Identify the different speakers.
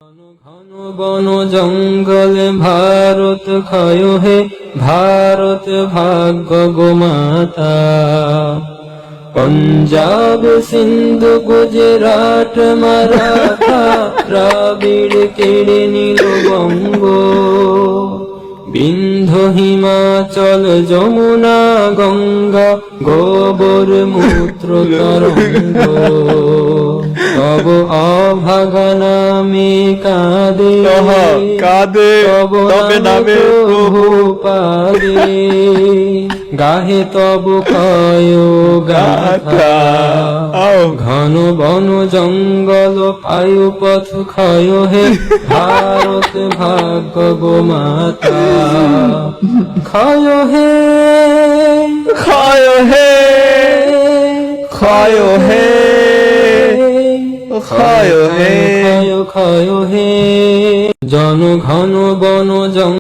Speaker 1: ঘন ঘন বন জঙ্গল ভারত ক্ষয় হে ভারত ভাগ্য গোমাতা। পঞ্জাব সিন্ধু গুজরাট মারাঠা দ্রাবিড় কেড়ে নিল বঙ্গ। বিন্ধ্য হিমাচল যমুনা গঙ্গা গোবর মূত্র তরঙ্গ। তব অভাগা নামে কাঁদে
Speaker 2: কাঁদে
Speaker 1: তব
Speaker 2: তবে নামে
Speaker 1: প্রভু পাদে। গাহে তব ক্ষয় গাথা। ঘন বন জঙ্গল পায়ু পথ ক্ষয় হে ভারত ভাগ্য গোমাতা। ক্ষয় হে
Speaker 2: ক্ষয় হে ক্ষয় হে ক্ষয় হে
Speaker 1: ক্ষয় ক্ষয় হে। জন ঘন বন জঙ্গল